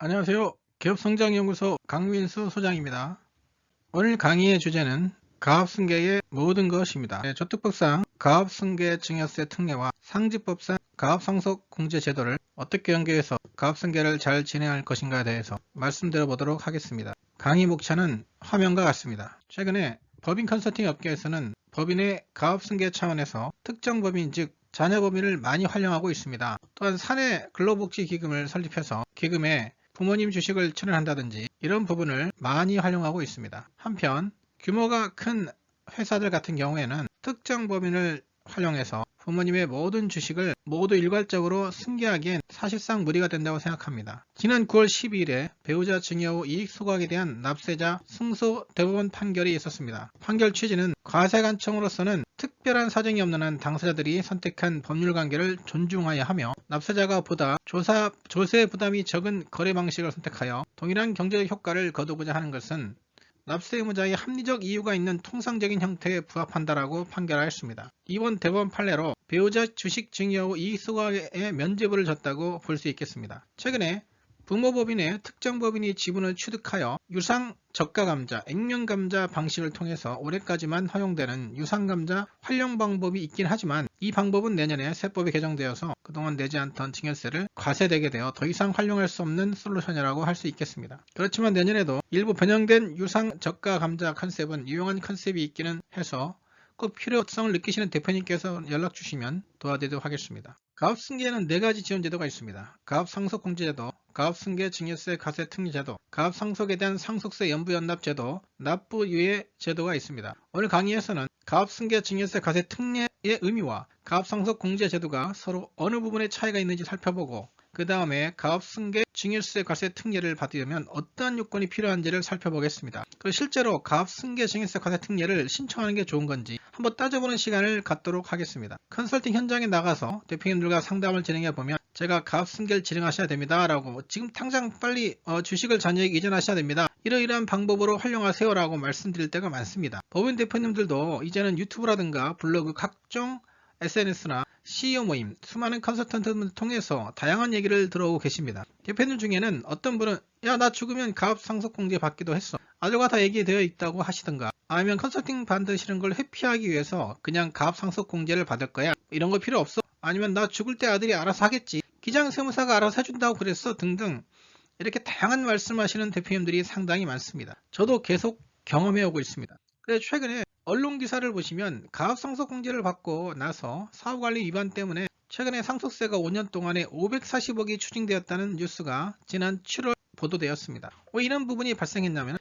안녕하세요. 기업성장연구소 강민수 소장입니다. 오늘 강의의 주제는 가압승계의 모든 것입니다. 저특법상 가압승계 증여세 특례와 상지법상 가압상속 공제 제도를 어떻게 연계해서 가압승계를 잘 진행할 것인가에 대해서 말씀드려 보도록 하겠습니다. 강의 목차는 화면과 같습니다. 최근에 법인 컨설팅 업계에서는 법인의 가압승계 차원에서 특정 법인 즉 자녀법인을 많이 활용하고 있습니다. 또한 사내 근로복지기금을 설립해서 기금에 부모님 주식을 출연한다든지 이런 부분을 많이 활용하고 있습니다. 한편 규모가 큰 회사들 같은 경우에는 특정 법인을 활용해서 부모님의 모든 주식을 모두 일괄적으로 승계하기엔 사실상 무리가 된다고 생각합니다. 지난 9월 12일에 배우자 증여 후 이익 소각에 대한 납세자 승소 대법원 판결이 있었습니다. 판결 취지는 과세관청으로서는 특별한 사정이 없는 한 당사자들이 선택한 법률관계를 존중하여야 하며 납세자가 보다 조세 부담이 적은 거래 방식을 선택하여 동일한 경제적 효과를 거두고자 하는 것은 납세 의무자의 합리적 이유가 있는 통상적인 형태에 부합한다라고 판결하였습니다. 이번 대법원 판례로 배우자 주식 증여 후 이익 소각에 면죄부를 줬다고 볼 수 있겠습니다. 최근에 부모법인의 특정 법인이 지분을 취득하여 유상 저가감자, 액면감자 방식을 통해서 올해까지만 허용되는 유상감자 활용 방법이 있긴 하지만 이 방법은 내년에 세법이 개정되어서 그동안 내지 않던 증여세를 과세되게 되어 더 이상 활용할 수 없는 솔루션이라고 할 수 있겠습니다. 그렇지만 내년에도 일부 변형된 유상 저가감자 컨셉은 유용한 컨셉이 있기는 해서 꼭 필요성을 느끼시는 대표님께서 연락 주시면 도와드리도록 하겠습니다. 가압승계에는 4가지 지원제도가 있습니다. 가압상속공제제도, 가압승계 증여세 과세 특례제도, 가압상속에 대한 상속세 연부연납제도, 납부유예 제도가 있습니다. 오늘 강의에서는 가압승계 증여세 과세 특례의 의미와 가압상속공제제도가 서로 어느 부분에 차이가 있는지 살펴보고 그 다음에 가압승계 증여세 과세 특례를 받으려면 어떠한 요건이 필요한지를 살펴보겠습니다. 그리고 실제로 가압승계 증여세 과세 특례를 신청하는 게 좋은 건지 한번 따져보는 시간을 갖도록 하겠습니다. 컨설팅 현장에 나가서 대표님들과 상담을 진행해 보면 제가 가압승계를 진행하셔야 됩니다 라고 지금 당장 빨리 주식을 자녀에게 이전하셔야 됩니다. 이러이러한 방법으로 활용하세요 라고 말씀드릴 때가 많습니다. 법인 대표님들도 이제는 유튜브라든가 블로그 각종 SNS나 CEO 모임, 수많은 컨설턴트를 통해서 다양한 얘기를 들어오고 계십니다. 대표님 중에는 어떤 분은 야 나 죽으면 가압상속공제 받기도 했어. 아들과 다 얘기되어 있다고 하시던가 아니면 컨설팅 받으시는 걸 회피하기 위해서 그냥 가압상속공제를 받을 거야. 이런 거 필요 없어. 아니면 나 죽을 때 아들이 알아서 하겠지. 기장세무사가 알아서 해준다고 그랬어 등등 이렇게 다양한 말씀하시는 대표님들이 상당히 많습니다. 저도 계속 경험해 오고 있습니다. 그래서 최근에 언론 기사를 보시면 가압상속공제를 받고 나서 사후관리 위반 때문에 최근에 상속세가 5년 동안에 540억이 추징되었다는 뉴스가 지난 7월 보도되었습니다. 왜 이런 부분이 발생했냐면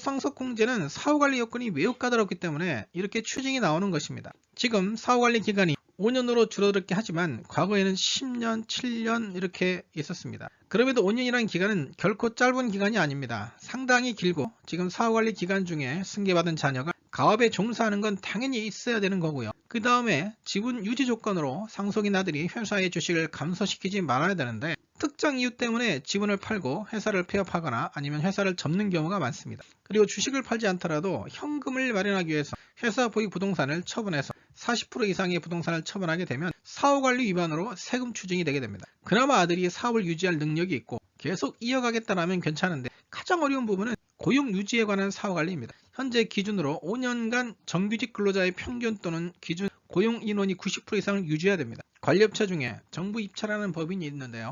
가압상속공제는 사후관리 요건이 매우 까다롭기 때문에 이렇게 추징이 나오는 것입니다. 지금 사후관리 기간이 5년으로 줄어들게 하지만 과거에는 10년, 7년 이렇게 있었습니다. 그럼에도 5년이라는 기간은 결코 짧은 기간이 아닙니다. 상당히 길고 지금 사후관리 기간 중에 승계받은 자녀가 가압에 종사하는 건 당연히 있어야 되는 거고요. 그 다음에 지분 유지 조건으로 상속인 아들이 회사의 주식을 감소시키지 말아야 되는데 특정 이유 때문에 지분을 팔고 회사를 폐업하거나 아니면 회사를 접는 경우가 많습니다. 그리고 주식을 팔지 않더라도 현금을 마련하기 위해서 회사 보유 부동산을 처분해서 40% 이상의 부동산을 처분하게 되면 사후관리 위반으로 세금 추징이 되게 됩니다. 그나마 아들이 사업을 유지할 능력이 있고 계속 이어가겠다라면 괜찮은데 가장 어려운 부분은 고용 유지에 관한 사후관리입니다. 현재 기준으로 5년간 정규직 근로자의 평균 또는 기준 고용 인원이 90% 이상을 유지해야 됩니다. 관리업체 중에 정부 입찰하는 법인이 있는데요.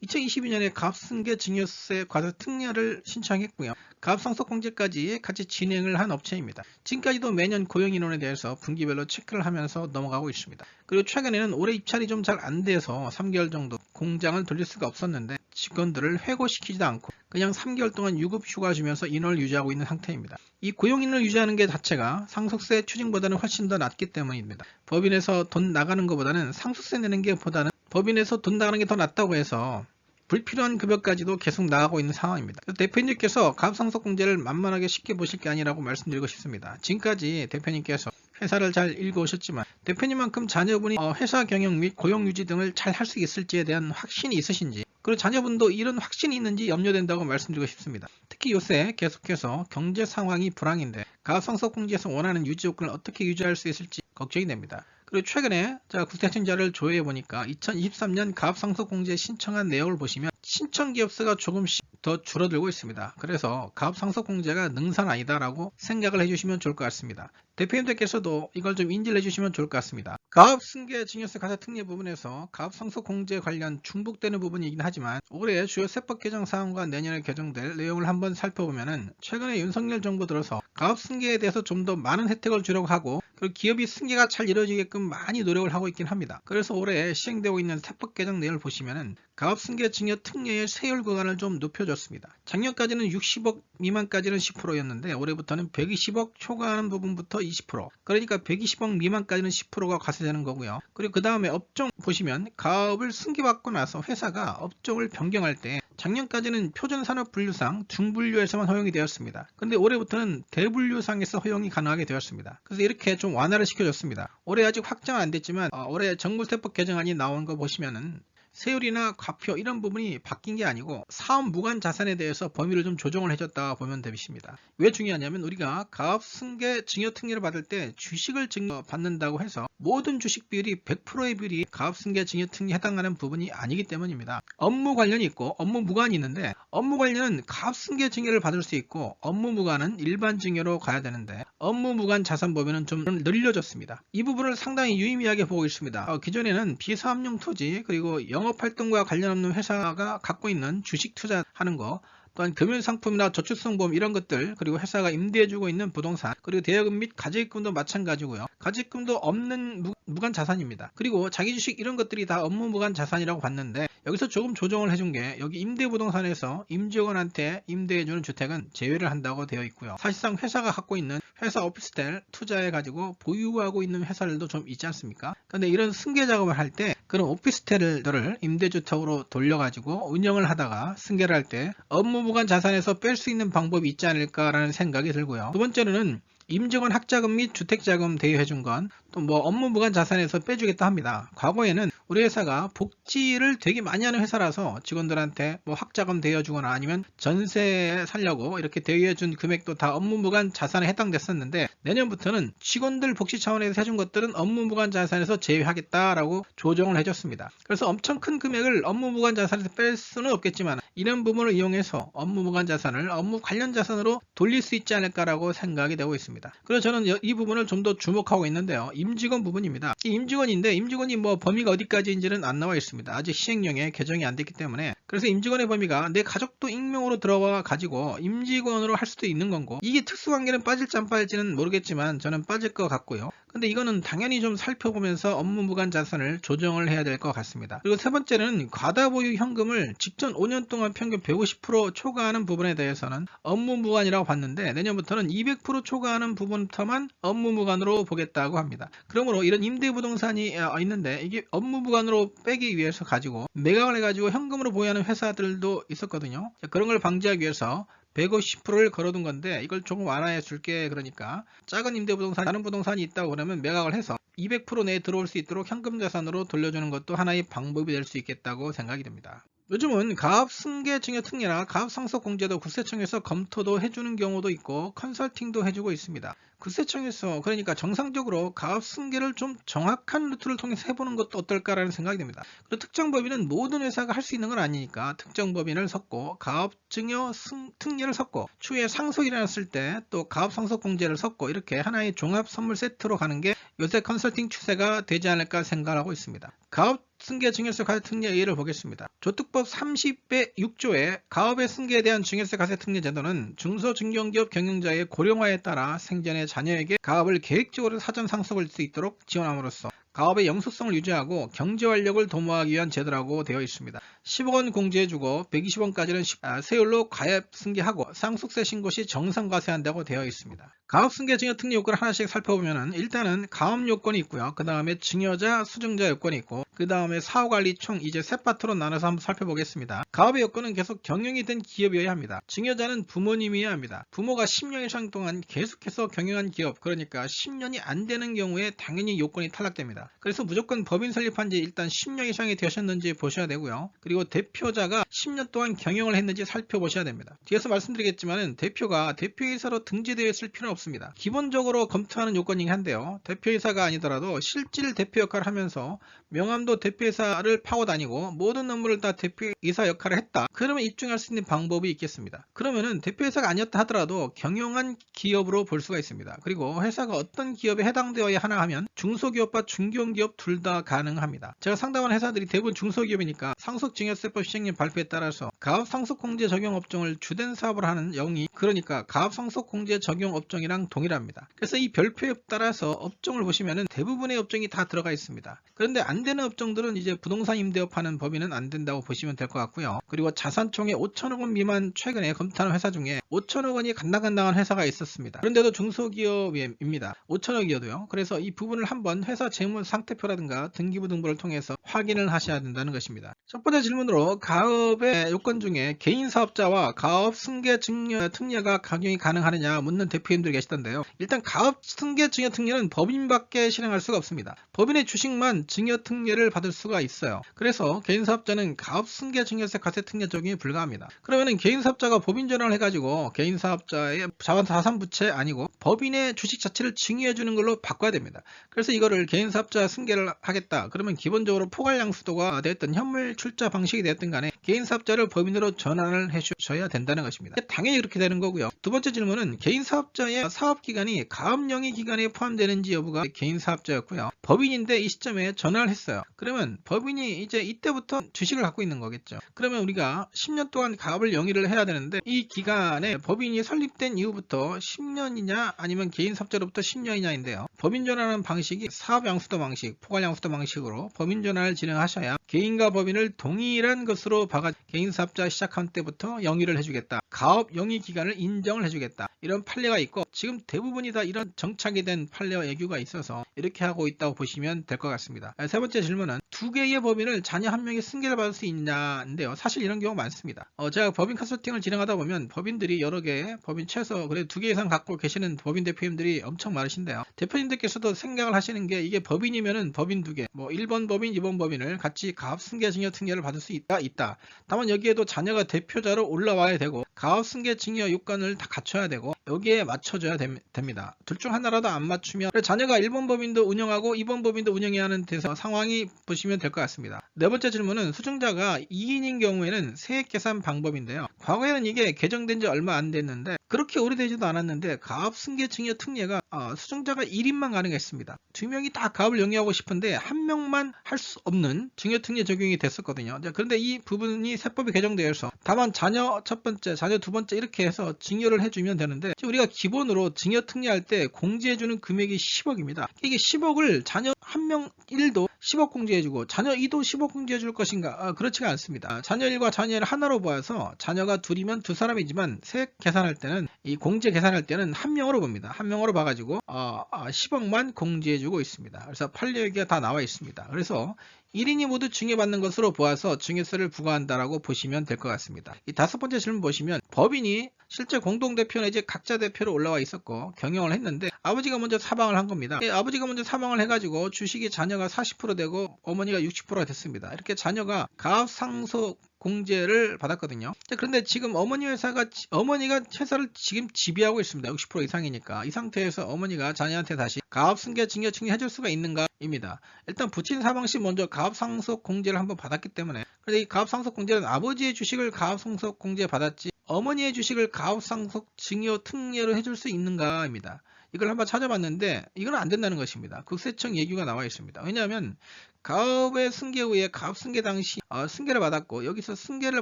2022년에 가압승계 증여세 과세 특례를 신청했고요. 가압상속공제까지 같이 진행을 한 업체입니다. 지금까지도 매년 고용 인원에 대해서 분기별로 체크를 하면서 넘어가고 있습니다. 그리고 최근에는 올해 입찰이 좀 잘 안 돼서 3개월 정도 공장을 돌릴 수가 없었는데 직원들을 해고시키지도 않고 그냥 3개월 동안 유급 휴가 주면서 인원을 유지하고 있는 상태입니다. 이 고용 인원을 유지하는 게 자체가 상속세 추징보다는 훨씬 더 낫기 때문입니다. 법인에서 돈 나가는 것보다는 상속세 내는 게 보다는 법인에서 돈 나가는 게 더 낫다고 해서 불필요한 급여까지도 계속 나가고 있는 상황입니다. 대표님께서 가압상속공제를 만만하게 쉽게 보실 게 아니라고 말씀드리고 싶습니다. 지금까지 대표님께서 회사를 잘 읽어오셨지만 대표님만큼 자녀분이 회사 경영 및 고용유지 등을 잘 할 수 있을지에 대한 확신이 있으신지 그리고 자녀분도 이런 확신이 있는지 염려된다고 말씀드리고 싶습니다. 특히 요새 계속해서 경제 상황이 불황인데 가압상속공제에서 원하는 유지 요건을 어떻게 유지할 수 있을지 걱정이 됩니다. 그리고 최근에 제가 구세청자를 조회해 보니까 2023년 가압상속공제 신청한 내용을 보시면 신청 기업수가 조금씩 더 줄어들고 있습니다. 그래서 가압상속공제가 능사는 아니다라고 생각을 해주시면 좋을 것 같습니다. 대표님들께서도 이걸 좀 인지를 해주시면 좋을 것 같습니다. 가압승계 증여세 과세 특례 부분에서 가압상속공제 관련 중복되는 부분이긴 하지만 올해 주요 세법 개정 사항과 내년에 개정될 내용을 한번 살펴보면은 최근에 윤석열 정부 들어서 가압승계에 대해서 좀 더 많은 혜택을 주려고 하고 그리고 기업이 승계가 잘 이루어지게끔 많이 노력을 하고 있긴 합니다. 그래서 올해 시행되고 있는 세법 개정 내용을 보시면은 가압승계 증여 특례의 세율 구간을 좀 높여줬습니다. 작년까지는 60억 미만까지는 10%였는데 올해부터는 120억 초과하는 부분부터 20%, 그러니까 120억 미만까지는 10%가 과세되는 거고요. 그리고 그 다음에 업종 보시면 가업을 승계받고 나서 회사가 업종을 변경할 때 작년까지는 표준산업분류상 중분류에서만 허용이 되었습니다. 근데 올해부터는 대분류상에서 허용이 가능하게 되었습니다. 그래서 이렇게 좀 완화를 시켜줬습니다. 올해 아직 확정은 안 됐지만 올해 정부세법 개정안이 나온 거 보시면은 세율이나 과표 이런 부분이 바뀐 게 아니고 사업 무관 자산에 대해서 범위를 좀 조정을 해줬다 보면 되십니다. 왜 중요하냐면 우리가 가압승계 증여 특례를 받을 때 주식을 증여받는다고 해서 모든 주식 비율이 100%의 비율이 가압승계 증여 특례에 해당하는 부분이 아니기 때문입니다. 업무 관련이 있고 업무 무관이 있는데 업무 관련은 가압승계 증여를 받을 수 있고 업무 무관은 일반 증여로 가야 되는데 업무 무관 자산 범위는 좀 늘려졌습니다. 이 부분을 상당히 유의미하게 보고 있습니다. 기존에는 비사업용 토지 그리고 영업활동과 관련 없는 회사가 갖고 있는 주식 투자하는 거, 또한 금융상품이나 저축성보험 이런 것들, 그리고 회사가 임대해주고 있는 부동산, 그리고 대여금 및 가지입금도 마찬가지고요. 가지입금도 없는 무관 자산입니다. 그리고 자기 주식 이런 것들이 다 업무 무관 자산이라고 봤는데 여기서 조금 조정을 해준 게 여기 임대부동산에서 임직원한테 임대해주는 주택은 제외를 한다고 되어 있고요. 사실상 회사가 갖고 있는 회사 오피스텔 투자해 가지고 보유하고 있는 회사들도 좀 있지 않습니까? 근데 이런 승계 작업을 할 때 그런 오피스텔들을 임대주택으로 돌려가지고 운영을 하다가 승계를 할 때 업무 무관 자산에서 뺄 수 있는 방법이 있지 않을까라는 생각이 들고요. 두 번째로는 임직원 학자금 및 주택자금 대여해준 건 또 뭐 업무 무관 자산에서 빼주겠다 합니다. 과거에는 우리 회사가 복지를 되게 많이 하는 회사라서 직원들한테 뭐 학자금 대여주거나 아니면 전세 살려고 이렇게 대여해준 금액도 다 업무 무관 자산에 해당됐었는데 내년부터는 직원들 복지 차원에서 해준 것들은 업무 무관 자산에서 제외하겠다라고 조정을 해줬습니다. 그래서 엄청 큰 금액을 업무 무관 자산에서 뺄 수는 없겠지만 이런 부분을 이용해서 업무 무관 자산을 업무 관련 자산으로 돌릴 수 있지 않을까라고 생각이 되고 있습니다. 그래서 저는 이 부분을 좀 더 주목하고 있는데요. 임직원 부분입니다. 이 임직원인데 임직원이 뭐 범위가 어디까지인지는 안 나와 있습니다. 아직 시행령에 개정이 안 됐기 때문에. 그래서 임직원의 범위가 내 가족도 익명으로 들어와 가지고 임직원으로 할 수도 있는 거고, 이게 특수관계는 빠질지 안 빠질지는 모르겠지만 저는 빠질 것 같고요. 근데 이거는 당연히 좀 살펴보면서 업무 무관 자산을 조정을 해야 될 것 같습니다. 그리고 세 번째는 과다보유 현금을 직전 5년 동안 평균 150% 초과하는 부분에 대해서는 업무 무관이라고 봤는데 내년부터는 200% 초과하는 부분부터만 업무 무관으로 보겠다고 합니다. 그러므로 이런 임대부동산이 있는데 이게 업무 무관으로 빼기 위해서 가지고 매각을 해가지고 현금으로 보유하는 회사들도 있었거든요. 그런 걸 방지하기 위해서 150%를 걸어둔 건데 이걸 조금 완화해 줄게. 그러니까 작은 임대부동산 다른 부동산이 있다고 그러면 매각을 해서 200% 내에 들어올 수 있도록 현금 자산으로 돌려주는 것도 하나의 방법이 될 수 있겠다고 생각이 됩니다. 요즘은 가압승계 증여 특례나 가압상속공제도 국세청에서 검토도 해주는 경우도 있고 컨설팅도 해주고 있습니다. 국세청에서 그러니까 정상적으로 가압승계를 좀 정확한 루트를 통해서 해보는 것도 어떨까라는 생각이 듭니다. 그리고 특정법인은 모든 회사가 할 수 있는 건 아니니까 특정법인을 섞고 가압증여 특례를 섞고 추후에 상속이 일어났을 때 또 가압상속공제를 섞고 이렇게 하나의 종합 선물 세트로 가는 게 요새 컨설팅 추세가 되지 않을까 생각하고 있습니다. 가압승계 증여세 과세 특례 예를 보겠습니다. 조특법 30배 6조의 가업의 승계에 대한 증여세 과세 특례 제도는 중소중견기업 경영자의 고령화에 따라 생전에 자녀에게 가업을 계획적으로 사전 상속할 수 있도록 지원함으로써 가업의 영속성을 유지하고 경제활력을 도모하기 위한 제도라고 되어 있습니다. 10억원 공제해주고 120원까지는 세율로 가압 승계하고 상속세 신고 시 정상과세한다고 되어 있습니다. 가압 승계 증여 특례 요건을 하나씩 살펴보면은 일단은 가압 요건이 있고요. 그 다음에 증여자, 수증자 요건이 있고 그 다음에 사후관리 총 이제 세 파트로 나눠서 한번 살펴보겠습니다. 가압의 요건은 계속 경영이 된 기업이어야 합니다. 증여자는 부모님이어야 합니다. 부모가 10년 이상 동안 계속해서 경영한 기업, 그러니까 10년이 안 되는 경우에 당연히 요건이 탈락됩니다. 그래서 무조건 법인 설립한 지 일단 10년 이상이 되셨는지 보셔야 되고요. 그리고 대표자가 10년 동안 경영을 했는지 살펴보셔야 됩니다. 뒤에서 말씀드리겠지만 대표가 대표이사로 등재되어 있을 필요는 없습니다. 기본적으로 검토하는 요건이긴 한데요. 대표이사가 아니더라도 실질 대표 역할을 하면서 명함도 대표이사를 파고 다니고 모든 업무를 다 대표이사 역할을 했다. 그러면 입증할 수 있는 방법이 있겠습니다. 그러면은 대표이사가 아니었다 하더라도 경영한 기업으로 볼 수가 있습니다. 그리고 회사가 어떤 기업에 해당되어야 하나 하면 중소기업과 중견기업 둘 다 가능합니다. 제가 상담한 회사들이 대부분 중소기업이니까 상속증여세법 시행령 발표에 따라서 가업상속공제 적용 업종을 주된 사업을 하는 영이, 그러니까 가업상속공제 적용 업종이랑 동일합니다. 그래서 이 별표에 따라서 업종을 보시면은 대부분의 업종이 다 들어가 있습니다. 그런데 안 되는 업종들은 이제 부동산 임대업 하는 법인은 안 된다고 보시면 될 것 같고요. 그리고 자산총액 5천억 원 미만 최근에 검토하는 회사 중에 5천억 원이 간당간당한 회사가 있었습니다. 그런데도 중소기업입니다. 5천억이어도요. 그래서 이 부분을 한번 회사 재무 상태표라든가 등기부 등본을 통해서 확인을 하셔야 된다는 것입니다. 첫 번째 질문으로 가업의 요건 중에 개인 사업자와 가업 승계 증여 특례가 적용이 가능하느냐 묻는 대표님들이 계시던데요. 일단 가업 승계 증여 특례는 법인밖에 실행할 수가 없습니다. 법인의 주식만 증여 특례를 받을 수가 있어요. 그래서 개인 사업자는 가업 승계 증여세 과세 특례 적용이 불가합니다. 그러면은 개인 사업자가 법인 전환을 해가지고 개인 사업자의 자산 부채 아니고 법인의 주식 자체를 증여해 주는 걸로 바꿔야 됩니다. 그래서 이거를 개인 사업자 승계를 하겠다. 그러면 기본적으로 포괄양수도가 됐든 현물 출자 방식이 됐든 간에 개인 사업자를 법인으로 전환을 해주셔야 된다는 것입니다. 당연히 그렇게 되는 거고요. 두 번째 질문은 개인 사업자의 사업기간이 가업령의 기간에 포함되는지 여부가 개인 사업자였고요. 법인인데 이 시점에 전환을 했어요. 그러면 법인이 이제 이때부터 주식을 갖고 있는 거겠죠. 그러면 우리가 10년 동안 가업을 영위를 해야 되는데 이 기간에 법인이 설립된 이후부터 10년이냐 아니면 개인 사업자로부터 10년이냐인데요. 법인 전환하는 방식이 사업양수도 방식, 포괄양수도 방식으로 법인 전환을 진행하셔야 개인과 법인을 동일한 것으로 봐가 개인 사업자 시작한 때부터 영위를 해주겠다. 가업 영위 기간을 인정을 해주겠다. 이런 판례가 있고 지금 대부분이 다 이런 정착이 된 판례와 예규가 있어서 이렇게 하고 있다고 보시면 될 것 같습니다. 세 번째 질문은 두 개의 법인을 자녀 한 명이 승계를 받을 수 있냐인데요. 사실 이런 경우 많습니다. 제가 법인 컨설팅을 진행하다 보면 법인들이 여러 개, 법인 최소 그래 2개 이상 갖고 계시는 법인 대표님들이 엄청 많으신데요. 대표님들께서도 생각을 하시는 게 이게 법인이면은 법인 2개, 뭐 1번 법인, 2번 법인을 같이 가업 승계 증여 특례를 받을 수 있다. 다만 여기에도 자녀가 대표자로 올라와야 되고 가업 승계 증여 요건을 다 갖춰야 되고 여기에 맞춰줘야 됩니다. 둘 중 하나라도 안 맞추면 자녀가 1번 법인도 운영하고 2번 법인도 운영해야 하는 데서 상황이 보시면 될 것 같습니다. 네 번째 질문은 수증자가 2인인 경우에는 세액 계산 방법인데요. 과거에는 이게 개정된 지 얼마 안 됐는데 그렇게 오래되지도 않았는데 가업 승계 증여 특례가 수증자가 1인만 가능했습니다. 2명이 다 가업을 영위하고 싶은데 1명만 할 수 없는 증여 특례 적용이 됐었거든요. 그런데 이 부분이 세법이 개정되어서 다만 자녀 첫 번째, 자녀 두 번째 이렇게 해서 증여를 해주면 되는데 우리가 기본으로 증여 특례할 때 공제해주는 금액이 10억입니다. 이게 10억을 자녀 한 명 1도 10억 공제해주고 자녀 2도 10억 공제해줄 것인가? 그렇지가 않습니다. 자녀 1과 자녀 1 하나로 보아서 자녀가 둘이면 두 사람이지만 세액 계산할 때는 이 공제 계산할 때는 한 명으로 봅니다. 한 명으로 봐가지고 10억만 공제해주고 있습니다. 그래서 판례 얘기가 다 나와 있습니다. 그래서 1인이 모두 증여받는 것으로 보아서 증여세를 부과한다라고 보시면 될 것 같습니다. 이 다섯 번째 질문 보시면 법인이 실제 공동대표 내지 각자 대표로 올라와 있었고 경영을 했는데 아버지가 먼저 사망을 한 겁니다. 아버지가 먼저 사망을 해가지고 주식이 자녀가 40% 되고 어머니가 60%가 됐습니다. 이렇게 자녀가 가업상속 공제를 받았거든요. 그런데 지금 어머니가 회사를 지금 지배하고 있습니다. 60% 이상이니까. 이 상태에서 어머니가 자녀한테 다시 가업승계 증여 해줄 수가 있는가입니다. 일단 부친 사망 시 먼저 가업상속 공제를 한번 받았기 때문에, 그런데 이 가업상속 공제는 아버지의 주식을 가업상속 공제 받았지 어머니의 주식을 가업상속 증여 특례로 해줄 수 있는가입니다. 이걸 한번 찾아봤는데 이건 안 된다는 것입니다. 국세청 예규가 나와 있습니다. 왜냐하면 가업의 승계 후에 가업 승계 당시 승계를 받았고 여기서 승계를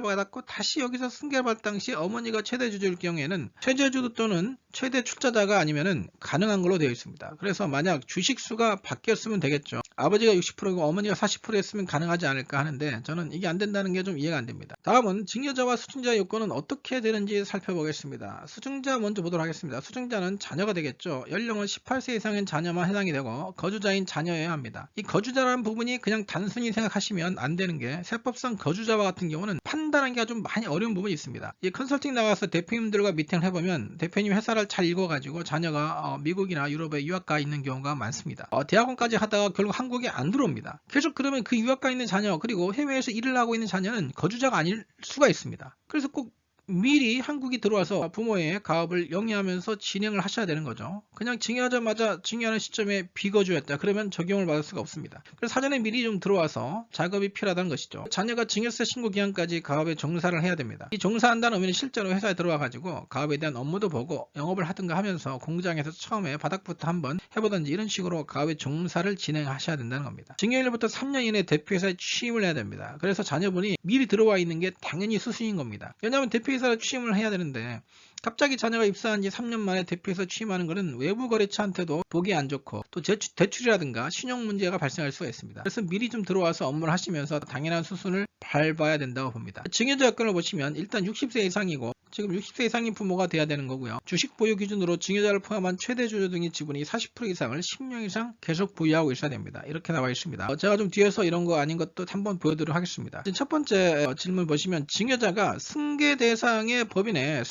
받았고 다시 여기서 승계를 받을 당시 어머니가 최대 주주일 경우에는 최대주주 또는 최대 출자자가 아니면은 가능한 걸로 되어 있습니다. 그래서 만약 주식수가 바뀌었으면 되겠죠. 아버지가 60%고 어머니가 40% 했으면 가능하지 않을까 하는데 저는 이게 안 된다는 게 좀 이해가 안 됩니다. 다음은 증여자와 수증자 요건은 어떻게 되는지 살펴보겠습니다. 수증자 먼저 보도록 하겠습니다. 수증자는 자녀가 되겠죠. 연령은 18세 이상인 자녀만 해당이 되고 거주자인 자녀여야 합니다. 이 거주자라는 부분이 그냥 단순히 생각하시면 안 되는 게 세법상 거주자와 같은 경우는 판단하기가 좀 많이 어려운 부분이 있습니다. 이 컨설팅 나가서 대표님들과 미팅을 해보면 대표님 회사를 잘 읽어가지고 자녀가 미국이나 유럽에 유학가 있는 경우가 많습니다. 대학원까지 하다가 결국 한국에 안 들어옵니다. 계속 그러면 그 유학가 있는 자녀 그리고 해외에서 일을 하고 있는 자녀는 거주자가 아닐 수가 있습니다. 그래서 꼭 미리 한국이 들어와서 부모의 가업을 영위하면서 진행을 하셔야 되는 거죠. 그냥 증여하자마자 증여하는 시점에 비거주였다. 그러면 적용을 받을 수가 없습니다. 그래서 사전에 미리 좀 들어와서 작업이 필요하다는 것이죠. 자녀가 증여세 신고 기간까지 가업에 종사를 해야 됩니다. 이 종사한다는 의미는 실제로 회사에 들어와 가지고 가업에 대한 업무도 보고 영업을 하든가 하면서 공장에서 처음에 바닥부터 한번 해보든지 이런 식으로 가업의 종사를 진행하셔야 된다는 겁니다. 증여일부터 3년 이내 대표이사에 취임을 해야 됩니다. 그래서 자녀분이 미리 들어와 있는 게 당연히 수순인 겁니다. 왜냐하면 대표이사로 취임을 해야 되는데 갑자기 자녀가 입사한 지 3년 만에 대표이사 취임하는 것은 외부 거래처한테도 보기 안 좋고 또 대출이라든가 신용 문제가 발생할 수가 있습니다. 그래서 미리 좀 들어와서 업무를 하시면서 당연한 수순을 밟아야 된다고 봅니다. 증여자 여건을 보시면 일단 60세 이상이고 지금 60세 이상인 부모가 돼야 되는 거고요. 주식 보유 기준으로 증여자를 포함한 최대 주주 등의 지분이 40% 이상을 10년 이상 계속 보유하고 있어야 됩니다. 이렇게 나와 있습니다. 제가 좀 뒤에서 이런 거 아닌 것도 한번 보여드리도록 하겠습니다. 첫 번째 질문 보시면 증여자가 승계 대상의 법인의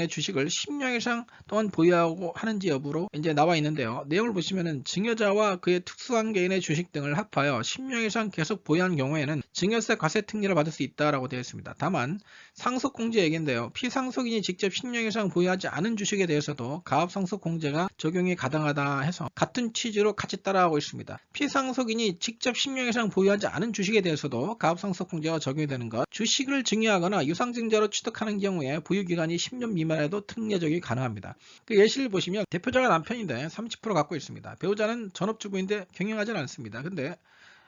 주식을 10년 이상 동안 보유하고 하는지 여부로 이제 나와 있는데요. 내용을 보시면은 증여자와 그의 특수한 개인의 주식 등을 합하여 10년 이상 계속 보유한 경우에는 증여세 과세 특례를 받을 수 있다라고 되어 있습니다. 다만 상속 공제 얘기인데요. 피상속인이 직접 10년 이상 보유하지 않은 주식에 대해서도 가압상속 공제가 적용이 가능하다 해서 같은 취지로 같이 따라가고 있습니다. 피상속인이 직접 10년 이상 보유하지 않은 주식에 대해서도 가압상속 공제가 적용이 되는 것, 주식을 증여하거나 유상증자로 취득하는 경우에 보유기간이 10년 미만에도 특례 적용이 가능합니다. 그 예시를 보시면 대표자가 남편인데 30% 갖고 있습니다. 배우자는 전업주부인데 경영하지는 않습니다. 근데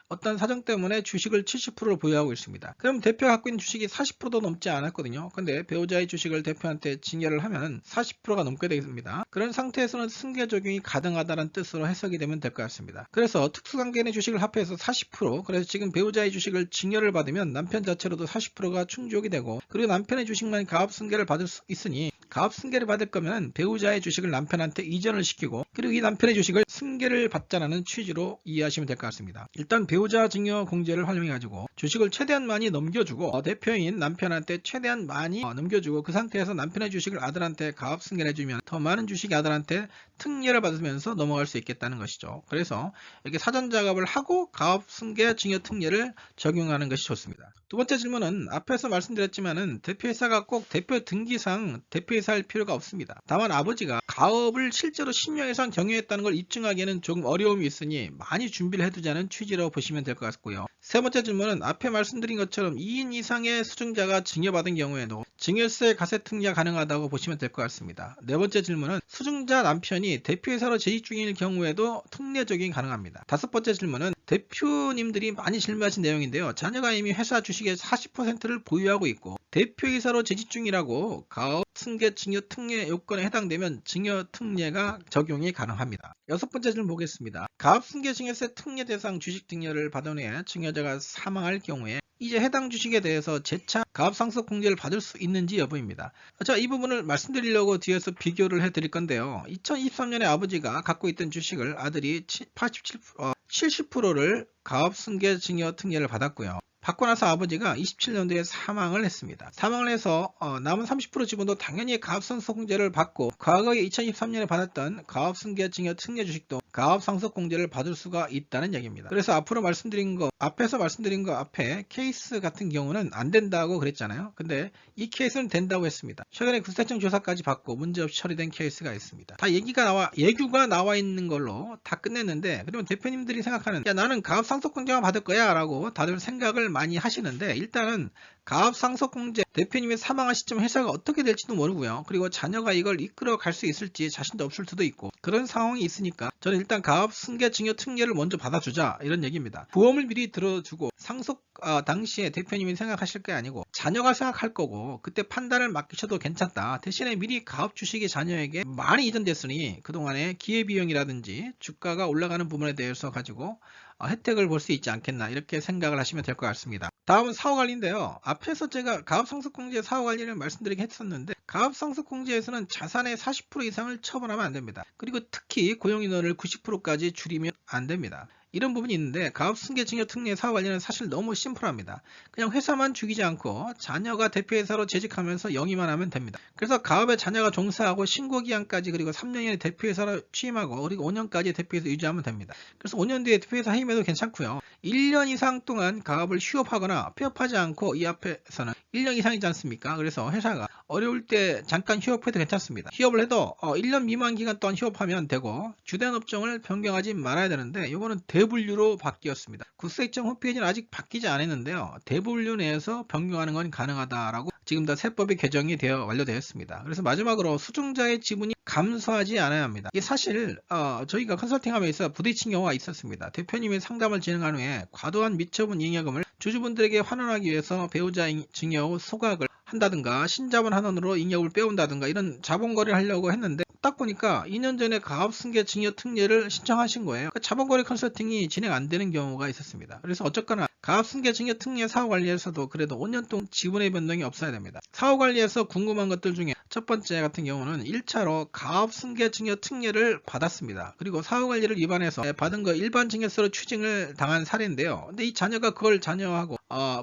어떤 사정 때문에 주식을 70%를 보유하고 있습니다. 그럼 대표가 갖고 있는 주식이 40%도 넘지 않았거든요. 근데 배우자의 주식을 대표한테 증여를 하면 40%가 넘게 되겠습니다. 그런 상태에서는 승계 적용이 가능하다는 뜻으로 해석이 되면 될 것 같습니다. 그래서 특수관계인의 주식을 합해서 40%, 그래서 지금 배우자의 주식을 증여를 받으면 남편 자체로도 40%가 충족이 되고, 그리고 남편의 주식만 가압승계를 받을 수 있으니 가압승계를 받을 거면 배우자의 주식을 남편한테 이전을 시키고, 그리고 이 남편의 주식을 승계를 받자라는 취지로 이해하시면 될 것 같습니다. 일단 배우자 증여 공제를 활용해 가지고 주식을 최대한 많이 넘겨주고 대표인 남편한테 최대한 많이 넘겨주고, 그 상태에서 남편의 주식을 아들한테 가압승계를 해주면 더 많은 주식이 아들한테 특례를 받으면서 넘어갈 수 있겠다는 것이죠. 그래서 이렇게 사전 작업을 하고 가압승계 증여 특례를 적용하는 것이 좋습니다. 두 번째 질문은 앞에서 말씀드렸지만은 대표이사가 꼭 대표 등기상 대표이사일 필요가 없습니다. 다만 아버지가 가업을 실제로 10년 이상 경영했다는 걸 입증하기에는 조금 어려움이 있으니 많이 준비를 해두자는 취지로 보시면 될 것 같고요. 세 번째 질문은 앞에 말씀드린 것처럼 2인 이상의 수증자가 증여받은 경우에도 증여세 과세 특례가 가능하다고 보시면 될 것 같습니다. 네 번째 질문은 수증자 남편이 대표이사로 재직 중일 경우에도 특례 적용이 가능합니다. 다섯 번째 질문은 대표님들이 많이 질문하신 내용인데요. 자녀가 이미 회사 주식의 40%를 보유하고 있고 대표이사로 재직 중이라고 가업 승계 증여 특례 요건에 해당되면 증여 특례가 적용이 가능합니다. 여섯 번째 질문 보겠습니다. 가업 승계 증여세 특례 대상 주식 증여를 받은 후에 증여자가 사망할 경우에 이제 해당 주식에 대해서 재차 가압상속 공제를 받을 수 있는지 여부입니다. 자, 이 부분을 말씀드리려고 뒤에서 비교를 해드릴 건데요. 2023년에 아버지가 갖고 있던 주식을 아들이 70%를 가압승계 증여 특례를 받았고요. 받고 나서 아버지가 27년도에 사망을 했습니다. 사망을 해서 남은 30% 지분도 당연히 가압상속공제를 받고, 과거에 2023년에 받았던 가압승계 증여 특례 주식도 가압상속공제를 받을 수가 있다는 얘기입니다. 그래서 앞에서 말씀드린 거 앞에 케이스 같은 경우는 안 된다고 그랬잖아요. 근데 이 케이스는 된다고 했습니다. 최근에 국세청 조사까지 받고 문제없이 처리된 케이스가 있습니다. 다 예규가 나와 있는 걸로 다 끝냈는데, 그러면 대표님들이 생각하는, 야, 나는 가압상속공제만 받을 거야 라고 다들 생각을 많이 하시는데, 일단은 가압상속공제, 대표님의 사망한 시점 회사가 어떻게 될지도 모르고요. 그리고 자녀가 이걸 이끌어 갈 수 있을지 자신도 없을 수도 있고, 그런 상황이 있으니까 저는 일단 가압승계 증여 특례를 먼저 받아주자, 이런 얘기입니다. 보험을 미리 들어주고 상속 당시에 대표님이 생각하실 게 아니고 자녀가 생각할 거고, 그때 판단을 맡기셔도 괜찮다. 대신에 미리 가업 주식이 자녀에게 많이 이전됐으니 그동안의 기회비용이라든지 주가가 올라가는 부분에 대해서 가지고 혜택을 볼 수 있지 않겠나, 이렇게 생각을 하시면 될 것 같습니다. 다음은 사후관리인데요. 앞에서 제가 가압상속공제 사후관리를 말씀드리긴 했었는데, 가압상속공제에서는 자산의 40% 이상을 처분하면 안 됩니다. 그리고 특히 고용인원을 90%까지 줄이면 안 됩니다. 이런 부분이 있는데, 가압승계 증여 특례 사후관리는 사실 너무 심플합니다. 그냥 회사만 죽이지 않고 자녀가 대표이사로 재직하면서 영위만 하면 됩니다. 그래서 가업에 자녀가 종사하고 신고기한까지, 그리고 3년 이내 대표이사로 취임하고, 그리고 5년까지 대표이사 유지하면 됩니다. 그래서 5년 뒤에 대표이사 해임해도 괜찮고요. 1년 이상 동안 가업을 휴업하거나 폐업하지 않고 이 앞에서는 1년 이상이지 않습니까? 그래서 회사가 어려울 때 잠깐 휴업해도 괜찮습니다. 휴업을 해도 1년 미만 기간 동안 휴업하면 되고 주된 업종을 변경하지 말아야 되는데 이거는 대분류로 바뀌었습니다. 국세청 홈페이지는 아직 바뀌지 않았는데요. 대분류 내에서 변경하는 건 가능하다라고 지금 다 세법이 개정이 되어 완료되었습니다. 그래서 마지막으로 수증자의 지분이 감소하지 않아야 합니다. 이게 사실 저희가 컨설팅하면서 부딪힌 경우가 있었습니다. 대표님이 상담을 진행한 후에 과도한 미처분 잉여금을 주주분들에게 환원하기 위해서 배우자 증여 후 소각을 한다든가 신자본 환원으로 잉여금을 빼온다든가 이런 자본거래를 하려고 했는데 딱 보니까 2년 전에 가업승계 증여 특례를 신청하신 거예요. 그 자본거래 컨설팅이 진행 안 되는 경우가 있었습니다. 그래서 어쨌거나 가업승계 증여 특례 사후관리에서도 그래도 5년 동안 지분의 변동이 없어야 됩니다. 사후관리에서 궁금한 것들 중에 첫 번째 같은 경우는 1차로 가업승계 증여 특례를 받았습니다. 그리고 사후관리를 위반해서 받은 거 일반 증여세로 추징을 당한 사례인데요. 근데 이 자녀가 그걸 잔여하고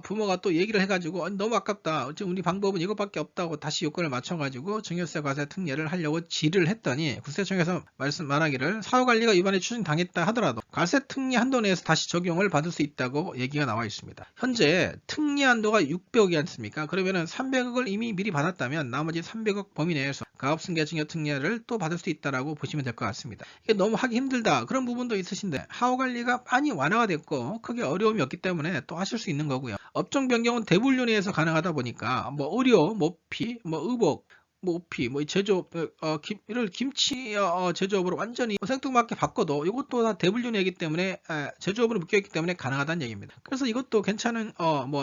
부모가 또 얘기를 해가지고 너무 아깝다. 지금 우리 방법은 이것밖에 없다고 다시 요건을 맞춰가지고 증여세 과세 특례를 하려고 질의를 했더니 국세청에서 말하기를 사후관리가 위반에 추징당했다 하더라도 과세 특례 한도 내에서 다시 적용을 받을 수 있다고 얘기가 나와 있습니다. 현재 특례 한도가 600억이 않습니까? 그러면은 300억을 이미 미리 받았다면 나머지 300억 범위 내에서 가업승계 증여 특례를 또 받을 수 있다라고 보시면 될 것 같습니다. 이게 너무 하기 힘들다 그런 부분도 있으신데 하후관리가 많이 완화가 됐고 크게 어려움이 없기 때문에 또 하실 수 있는 거고요. 업종 변경은 대분류 내에서 가능하다 보니까 의료, 모피, 의복 오피, 제조업, 이를 김치 제조업으로 완전히 생뚱맞게 바꿔도 이것도 다 대분류 내기 때문에 제조업으로 묶여있기 때문에 가능하다는 얘기입니다. 그래서 이것도 괜찮은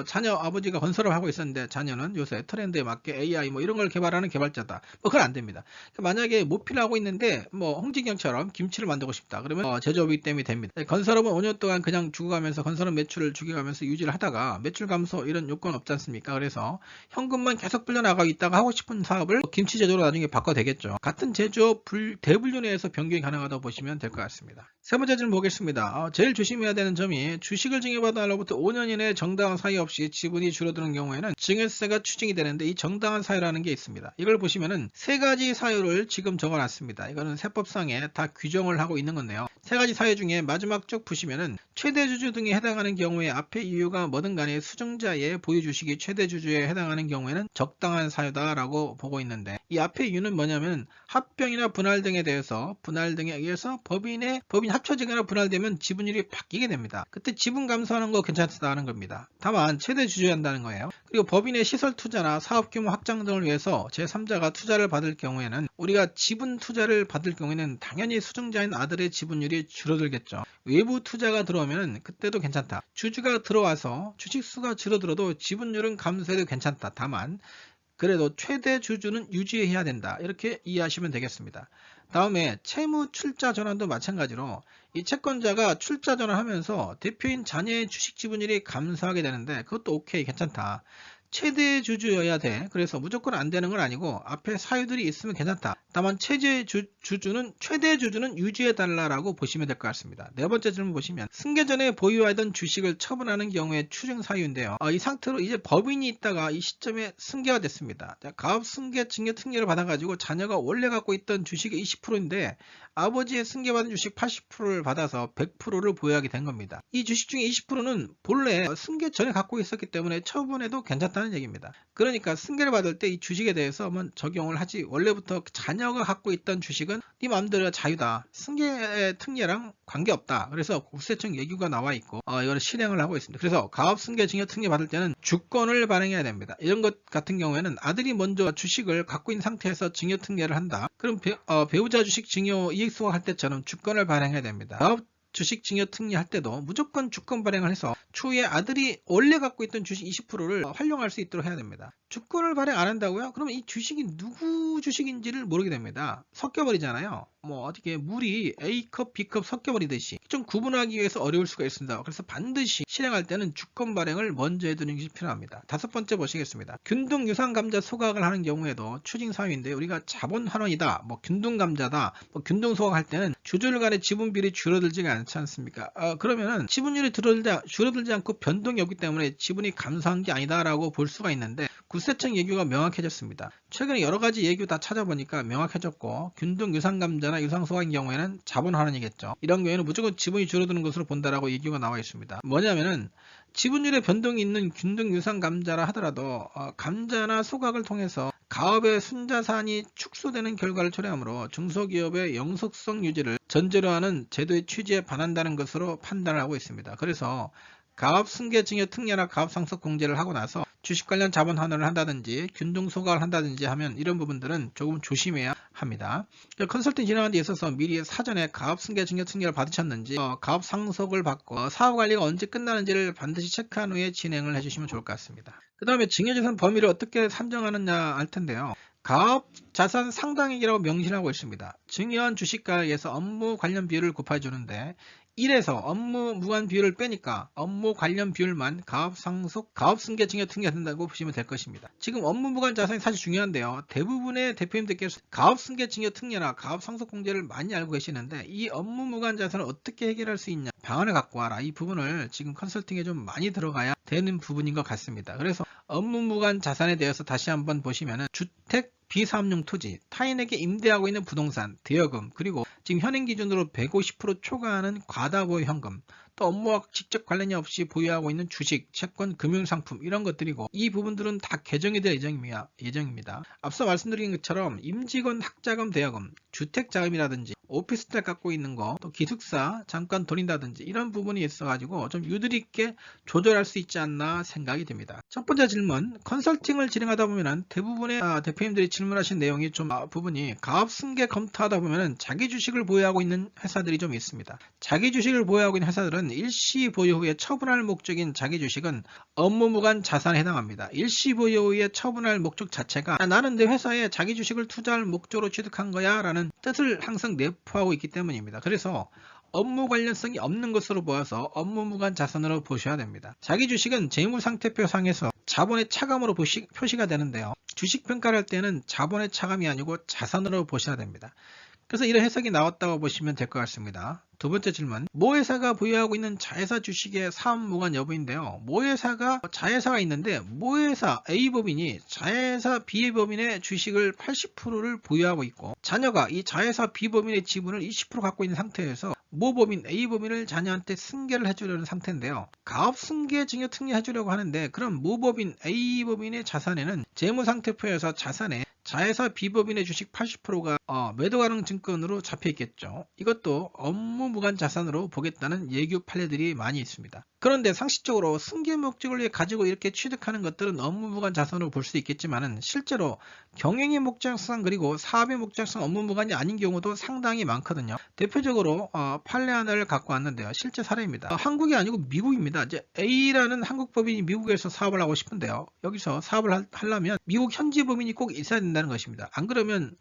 자녀 아버지가 건설을 하고 있었는데 자녀는 요새 트렌드에 맞게 AI 이런 걸 개발하는 개발자다. 그건 안 됩니다. 만약에 모피를 하고 있는데 홍진경처럼 김치를 만들고 싶다. 그러면 제조업이기 때문에 됩니다. 건설업은 5년 동안 그냥 죽어가면서 건설업 매출을 죽여가면서 유지를 하다가 매출 감소 이런 요건 없지 않습니까? 그래서 현금만 계속 불려나가고 있다가 하고 싶은 사업을 김치 제조로 나중에 바꿔도 되겠죠. 같은 제조업 대분류 내에서 변경이 가능하다고 보시면 될 것 같습니다. 세 번째 질문 보겠습니다. 제일 조심해야 되는 점이 주식을 증여받은 날로부터 5년 이내에 정당한 사유 없이 지분이 줄어드는 경우에는 증여세가 추징이 되는데 이 정당한 사유라는 게 있습니다. 이걸 보시면은 세 가지 사유를 지금 적어놨습니다. 이거는 세법상에 다 규정을 하고 있는 건데요. 세 가지 사유 중에 마지막 쪽 보시면은 최대 주주 등에 해당하는 경우에 앞에 이유가 뭐든 간에 수증자의 보유 주식이 최대 주주에 해당하는 경우에는 적당한 사유다라고 보고 있는데 이 앞에 이유는 뭐냐면 합병이나 분할 등에 대해서 분할 등에 의해서 법인 합쳐지거나 분할되면 지분율이 바뀌게 됩니다. 그때 지분 감소하는 거 괜찮다는 겁니다. 다만 최대 주주에 한다는 거예요. 그리고 법인의 시설 투자나 사업 규모 확장 등을 위해서 제3자가 투자를 받을 경우에는 우리가 지분 투자를 받을 경우에는 당연히 수증자인 아들의 지분율이 줄어들겠죠. 외부 투자가 들어오면 그때도 괜찮다. 주주가 들어와서 주식수가 줄어들어도 지분율은 감소해도 괜찮다. 다만 그래도 최대 주주는 유지해야 된다. 이렇게 이해하시면 되겠습니다. 다음에 채무 출자 전환도 마찬가지로 이 채권자가 출자 전환하면서 대표인 자녀의 주식 지분율이 감소하게 되는데 그것도 오케이 괜찮다. 최대 주주여야 돼. 그래서 무조건 안 되는 건 아니고 앞에 사유들이 있으면 괜찮다. 다만 최대 주주는 유지해달라고 보시면 될 것 같습니다. 네 번째 질문 보시면 승계 전에 보유하던 주식을 처분하는 경우에 추징 사유인데요. 이 상태로 이제 법인이 있다가 이 시점에 승계가 됐습니다. 가업 승계 증여 특례를 받아가지고 자녀가 원래 갖고 있던 주식의 20%인데 아버지의 승계받은 주식 80%를 받아서 100%를 보유하게 된 겁니다. 이 주식 중에 20%는 본래 승계 전에 갖고 있었기 때문에 처분해도 괜찮다는 얘기입니다. 그러니까 승계를 받을 때 이 주식에 대해서 한번 적용을 하지 원래부터 자녀가 갖고 있던 주식은 네 마음대로 자유다. 승계 특례랑 관계없다. 그래서 국세청 예규가 나와 있고 이걸 실행을 하고 있습니다. 그래서 가업 승계 증여 특례 받을 때는 주권을 발행해야 됩니다. 이런 것 같은 경우에는 아들이 먼저 주식을 갖고 있는 상태에서 증여 특례를 한다. 그럼 배우자 주식 증여 이익 수확할 때처럼 주권을 발행해야 됩니다. 가업 주식 증여 특례 할 때도 무조건 주권 발행을 해서 추후에 아들이 원래 갖고 있던 주식 20%를 활용할 수 있도록 해야 됩니다. 주권을 발행 안 한다고요? 그러면 이 주식이 누구 주식인지를 모르게 됩니다. 섞여버리잖아요. 어떻게 물이 A컵, B컵 섞여버리듯이 좀 구분하기 위해서 어려울 수가 있습니다. 그래서 반드시 실행할 때는 주권 발행을 먼저 해두는 것이 필요합니다. 다섯 번째 보시겠습니다. 균등 유상 감자 소각을 하는 경우에도 추징 사유인데 우리가 자본 환원이다, 균등 감자다, 균등 소각할 때는 주주들 간의 지분 비율이 줄어들지가 않지 않습니까? 그러면은 지분율이 줄어들지 않고 변동이 없기 때문에 지분이 감소한 게 아니다라고 볼 수가 있는데 물세청 예규가 명확해졌습니다. 최근에 여러 가지 예규 다 찾아보니까 명확해졌고, 균등 유상감자나 유상소각인 경우에는 자본환원이겠죠. 이런 경우에는 무조건 지분이 줄어드는 것으로 본다라고 예규가 나와 있습니다. 뭐냐면은 지분율의 변동이 있는 균등 유상감자라 하더라도 감자나 소각을 통해서 가업의 순자산이 축소되는 결과를 초래하므로 중소기업의 영속성 유지를 전제로 하는 제도의 취지에 반한다는 것으로 판단을 하고 있습니다. 그래서 가업승계 증여 특례나 가업상속 공제를 하고 나서 주식 관련 자본 환원을 한다든지 균등 소각을 한다든지 하면 이런 부분들은 조금 조심해야 합니다. 컨설팅 진행하는 데 있어서 미리 사전에 가업승계 증여 특례를 받으셨는지, 가업상속을 받고 사후관리가 언제 끝나는지를 반드시 체크한 후에 진행을 해주시면 좋을 것 같습니다. 그 다음에 증여재산 범위를 어떻게 산정하느냐 할 텐데요. 가업자산 상당액이라고 명시하고 있습니다. 증여한 주식가에서 업무 관련 비율을 곱해주는데 1에서 업무 무관 비율을 빼니까 업무 관련 비율만 가업상속, 가업승계 증여 특례가 된다고 보시면 될 것입니다. 지금 업무 무관 자산이 사실 중요한데요. 대부분의 대표님들께서 가업승계 증여 특례나 가업상속 공제를 많이 알고 계시는데 이 업무 무관 자산을 어떻게 해결할 수 있냐, 방안을 갖고 와라. 이 부분을 지금 컨설팅에 좀 많이 들어가야 되는 부분인 것 같습니다. 그래서 업무 무관 자산에 대해서 다시 한번 보시면은 주택, 비사업용 토지, 타인에게 임대하고 있는 부동산, 대여금, 그리고 지금 현행 기준으로 150% 초과하는 과다보유 현금, 또 업무와 직접 관련이 없이 보유하고 있는 주식, 채권, 금융상품 이런 것들이고, 이 부분들은 다 개정이 될 예정입니다. 앞서 말씀드린 것처럼 임직원 학자금 대여금, 주택자금이라든지 오피스텔 갖고 있는 거, 또 기숙사 잠깐 돌린다든지 이런 부분이 있어가지고 좀 유도리 있게 조절할 수 있지 않나 생각이 듭니다. 첫 번째 질문, 컨설팅을 진행하다 보면은 대부분의 대표님들이 질문하신 내용이 좀 부분이 가업승계 검토하다 보면은 자기 주식을 보유하고 있는 회사들이 좀 있습니다. 자기 주식을 보유하고 있는 회사들은 일시 보유 후에 처분할 목적인 자기 주식은 업무 무관 자산에 해당합니다. 일시 보유 후에 처분할 목적 자체가 나는 내 회사에 자기 주식을 투자할 목적으로 취득한 거야 라는 뜻을 항상 내포하고 있기 때문입니다. 그래서 업무 관련성이 없는 것으로 보아서 업무 무관 자산으로 보셔야 됩니다. 자기 주식은 재무상태표상에서 자본의 차감으로 표시가 되는데요. 주식 평가를 할 때는 자본의 차감이 아니고 자산으로 보셔야 됩니다. 그래서 이런 해석이 나왔다고 보시면 될 것 같습니다. 두 번째 질문, 모 회사가 보유하고 있는 자회사 주식의 사업 무관 여부인데요. 모 회사가 자회사가 있는데 모 회사 A법인이 자회사 B법인의 주식을 80%를 보유하고 있고 자녀가 이 자회사 B법인의 지분을 20% 갖고 있는 상태에서 모 법인 A법인을 자녀한테 승계를 해주려는 상태인데요. 가업승계 증여 특례 해주려고 하는데 그럼 모 법인 A법인의 자산에는 재무상태표에서 자산에 자회사 B법인의 주식 80%가 매도 가능 증권으로 잡혀 있겠죠. 이것도 업무 무관 자산으로 보겠다는 예규 판례들이 많이 있습니다. 그런데 상식적으로 승계 목적을 위해 가지고 이렇게 취득하는 것들은 업무 무관 자산으로 볼 수 있겠지만은 실제로 경영의 목적상 그리고 사업의 목적상 업무 무관이 아닌 경우도 상당히 많거든요. 대표적으로 판례 하나를 갖고 왔는데요. 실제 사례입니다. 한국이 아니고 미국입니다. 이제 A라는 한국 법인이 미국에서 사업을 하고 싶은데요. 여기서 사업을 하려면 미국 현지 법인이 꼭 있어야 된다는 것입니다. 안 그러면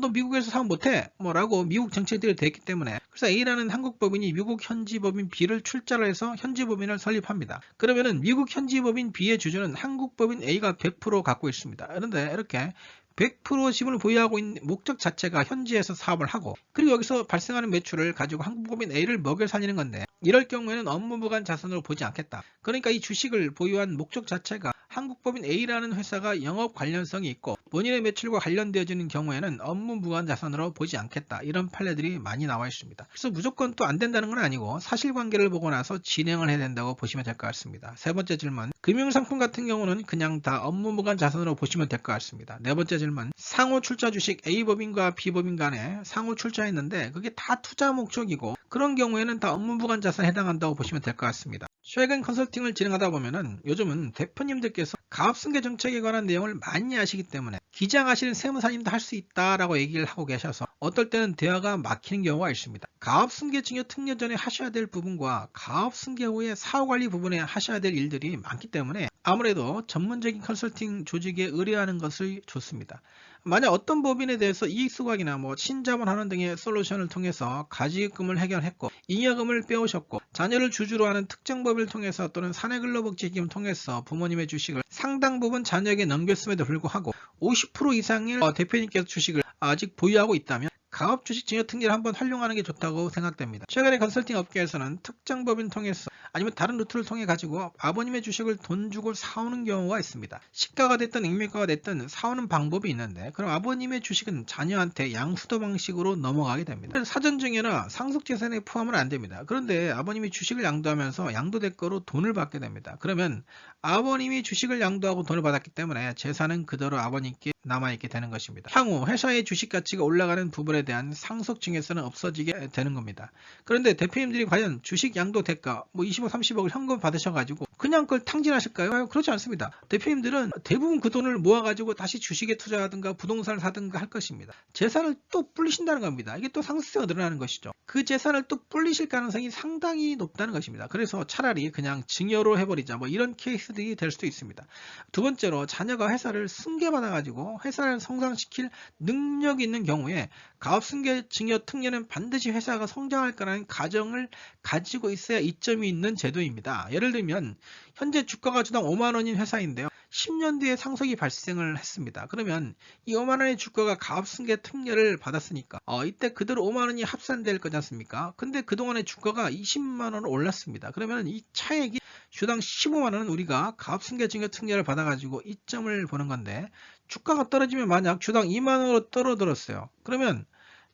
너 미국에서 사업 못해? 라고 미국 정책들이 됐기 때문에 그래서 A라는 한국 법인이 미국 현지 법인 B를 출자를 해서 현지 법인을 설립합니다. 그러면은 미국 현지 법인 B의 주주는 한국 법인 A가 100% 갖고 있습니다. 그런데 이렇게 100% 지분을 보유하고 있는 목적 자체가 현지에서 사업을 하고 그리고 여기서 발생하는 매출을 가지고 한국법인 A를 먹여 살리는 건데 이럴 경우에는 업무 무관 자산으로 보지 않겠다. 그러니까 이 주식을 보유한 목적 자체가 한국법인 A라는 회사가 영업 관련성이 있고 본인의 매출과 관련되어지는 경우에는 업무 무관 자산으로 보지 않겠다. 이런 판례들이 많이 나와 있습니다. 그래서 무조건 또 안 된다는 건 아니고 사실관계를 보고 나서 진행을 해야 된다고 보시면 될 것 같습니다. 세 번째 질문, 금융상품 같은 경우는 그냥 다 업무 무관 자산으로 보시면 될 것 같습니다. 네 번째 질문, 상호 출자 주식 A법인과 B법인 간에 상호 출자했는데 그게 다 투자 목적이고 그런 경우에는 다 업무 무관 자산에 해당한다고 보시면 될 것 같습니다. 최근 컨설팅을 진행하다 보면은 요즘은 대표님들께서 가업승계 정책에 관한 내용을 많이 아시기 때문에 기장하시는 세무사님도 할 수 있다라고 얘기를 하고 계셔서 어떨 때는 대화가 막히는 경우가 있습니다. 가업승계 증여 특례 전에 하셔야 될 부분과 가업승계 후에 사후관리 부분에 하셔야 될 일들이 많기 때문에 아무래도 전문적인 컨설팅 조직에 의뢰하는 것이 좋습니다. 만약 어떤 법인에 대해서 이익소각이나 신자본 환원 등의 솔루션을 통해서 가지금을 해결했고 잉여금을 빼오셨고 자녀를 주주로 하는 특정 법인을 통해서 또는 사내근로복지기금을 통해서 부모님의 주식을 상당 부분 자녀에게 넘겼음에도 불구하고 50% 이상의 대표님께서 주식을 아직 보유하고 있다면 가업주식 증여 특례를 한번 활용하는 게 좋다고 생각됩니다. 최근에 컨설팅 업계에서는 특정 법인 통해서 아니면 다른 루트를 통해 가지고 아버님의 주식을 돈 주고 사오는 경우가 있습니다. 시가가 됐든 액면가가 됐든 사오는 방법이 있는데, 그럼 아버님의 주식은 자녀한테 양수도 방식으로 넘어가게 됩니다. 사전증여나 상속재산에 포함은 안 됩니다. 그런데 아버님이 주식을 양도하면서 양도 대가로 돈을 받게 됩니다. 그러면 아버님이 주식을 양도하고 돈을 받았기 때문에 재산은 그대로 아버님께 남아있게 되는 것입니다. 향후 회사의 주식 가치가 올라가는 부분에 대한 상속증여세는 없어지게 되는 겁니다. 그런데 대표님들이 과연 주식 양도 대가 20억 30억을 현금 받으셔가지고 그냥 그걸 탕진하실까요? 그렇지 않습니다. 대표님들은 대부분 그 돈을 모아가지고 다시 주식에 투자하든가 부동산을 사든가 할 것입니다. 재산을 또 불리신다는 겁니다. 이게 또 상속세가 늘어나는 것이죠. 그 재산을 또 불리실 가능성이 상당히 높다는 것입니다. 그래서 차라리 그냥 증여로 해버리자, 이런 케이스들이 될 수도 있습니다. 두 번째로, 자녀가 회사를 승계받아가지고 회사를 성장시킬 능력이 있는 경우에 가업승계 증여 특례는 반드시 회사가 성장할 거라는 가정을 가지고 있어야 이점이 있는 제도입니다. 예를 들면 현재 주가가 주당 5만 원인 회사인데요. 10년 뒤에 상속이 발생을 했습니다. 그러면 이 5만 원의 주가가 가업승계 특례를 받았으니까 이때 그대로 5만 원이 합산될 거지 않습니까? 근데 그동안의 주가가 20만 원을 올랐습니다. 그러면 이 차액이 주당 15만 원은 우리가 가업승계 증여 특례를 받아가지고 이점을 보는 건데, 주가가 떨어지면 만약 주당 2만 원으로 떨어들었어요. 그러면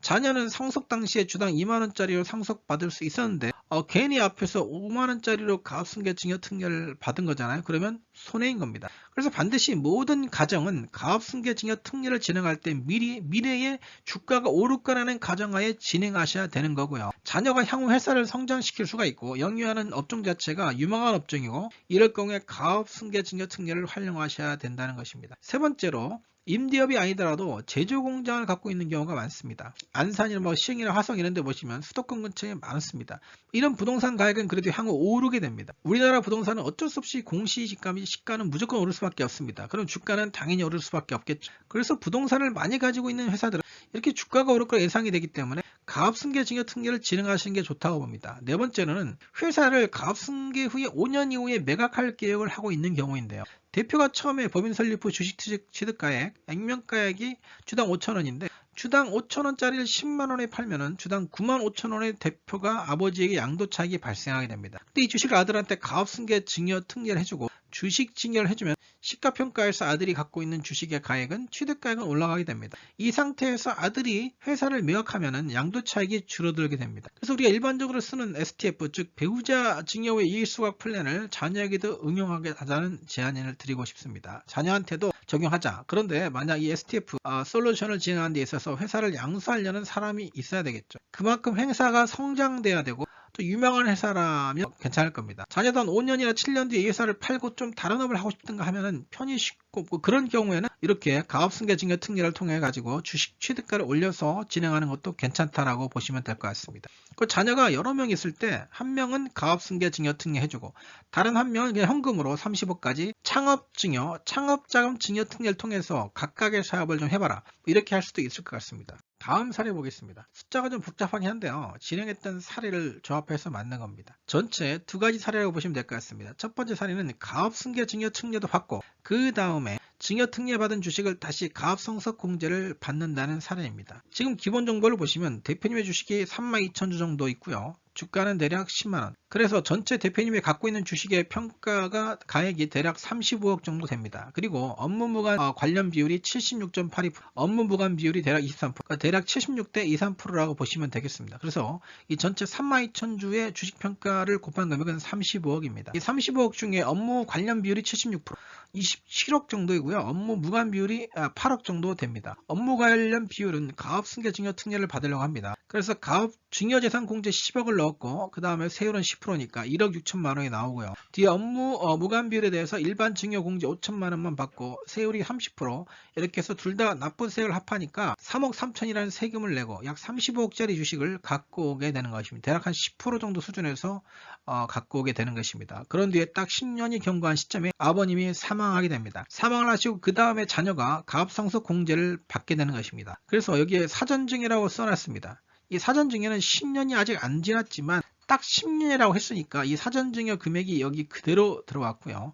자녀는 상속 당시에 주당 2만 원짜리로 상속받을 수 있었는데 괜히 앞에서 5만 원짜리로 가업승계 증여 특례를 받은 거잖아요. 그러면 손해인 겁니다. 그래서 반드시 모든 가정은 가업승계 증여 특례를 진행할 때 미래에 주가가 오를 거라는 가정하에 진행하셔야 되는 거고요. 자녀가 향후 회사를 성장시킬 수가 있고 영위하는 업종 자체가 유망한 업종이고, 이럴 경우에 가업승계 증여 특례를 활용하셔야 된다는 것입니다. 세 번째로, 임대업이 아니더라도 제조공장을 갖고 있는 경우가 많습니다. 안산이나 시흥이나 화성 이런 데 보시면 수도권 근처에 많습니다. 이런 부동산 가격은 그래도 향후 오르게 됩니다. 우리나라 부동산은 어쩔 수 없이 시가는 무조건 오를 수밖에 없습니다. 그럼 주가는 당연히 오를 수밖에 없겠죠. 그래서 부동산을 많이 가지고 있는 회사들은 이렇게 주가가 오를 거 예상이 되기 때문에 가업승계 증여 특례를 진행하시는 게 좋다고 봅니다. 네 번째는 회사를 가업승계 후에 5년 이후에 매각할 계획을 하고 있는 경우인데요. 대표가 처음에 법인 설립 후 주식 취득가액, 액면가액이 주당 5,000원인데 주당 5,000원짜리를 10만원에 팔면은 주당 95,000원의 대표가 아버지에게 양도차익이 발생하게 됩니다. 근데 이 주식을 아들한테 가업승계 증여 특례를 해주고 주식 증여를 해주면 시가평가에서 아들이 갖고 있는 주식의 가액은 취득가액은 올라가게 됩니다. 이 상태에서 아들이 회사를 매각하면은 양도차익이 줄어들게 됩니다. 그래서 우리가 일반적으로 쓰는 STF, 즉 배우자 증여 후의 이익수각 플랜을 자녀에게도 응용하게 하자는 제안을 드리고 싶습니다. 자녀한테도 적용하자. 그런데 만약 이 STF 솔루션을 진행하는 데 있어서 회사를 양수하려는 사람이 있어야 되겠죠. 그만큼 회사가 성장돼야 되고 또 유명한 회사라면 괜찮을 겁니다. 자녀도 한 5년이나 7년 뒤에 이 회사를 팔고 좀 다른 업을 하고 싶든가 하면은 편히 쉽고, 그런 경우에는 이렇게 가업승계 증여 특례를 통해 가지고 주식 취득가를 올려서 진행하는 것도 괜찮다라고 보시면 될 것 같습니다. 그 자녀가 여러 명 있을 때 한 명은 가업승계 증여 특례 해주고 다른 한 명은 그냥 현금으로 30억까지 창업자금 증여 특례를 통해서 각각의 사업을 좀 해봐라, 이렇게 할 수도 있을 것 같습니다. 다음 사례 보겠습니다. 숫자가 좀 복잡하긴 한데요. 진행했던 사례를 조합해서 만든 겁니다. 전체 두 가지 사례라고 보시면 될 것 같습니다. 첫 번째 사례는 가업승계 증여 특례도 받고 그 다음에 증여 특례 받은 주식을 다시 가업성석 공제를 받는다는 사례입니다. 지금 기본 정보를 보시면 대표님의 주식이 32,000주 정도 있고요. 주가는 대략 10만원. 그래서 전체 대표님이 갖고 있는 주식의 평가가 가액이 대략 35억 정도 됩니다. 그리고 업무무관 관련 비율이 76.82%, 업무무관 비율이 대략 23%, 그러니까 대략 76대 23%라고 보시면 되겠습니다. 그래서 이 전체 32,000주의 주식 평가를 곱한 금액은 35억입니다. 이 35억 중에 업무 관련 비율이 76%, 27억 정도이고요. 업무 무관 비율이 8억 정도 됩니다. 업무 관련 비율은 가업승계 증여 특례를 받으려고 합니다. 그래서 가업 증여재산 공제 10억을 넣었고 그 다음에 세율은 10%니까 1억 6천만 원이 나오고요. 뒤에 업무 무관 비율에 대해서 일반 증여 공제 5천만 원만 받고 세율이 30%, 이렇게 해서 둘 다 납부세율을 합하니까 3억 3천이라는 세금을 내고 약 35억짜리 주식을 갖고 오게 되는 것입니다. 대략 한 10% 정도 수준에서 갖고 오게 되는 것입니다. 그런 뒤에 딱 10년이 경과한 시점에 아버님이 사망하게 됩니다. 사망을 하시고 그 다음에 자녀가 가업상속 공제를 받게 되는 것입니다. 그래서 여기에 사전증여라고 써놨습니다. 이 사전증여는 10년이 아직 안 지났지만 딱 10년이라고 했으니까 이 사전증여 금액이 여기 그대로 들어왔고요.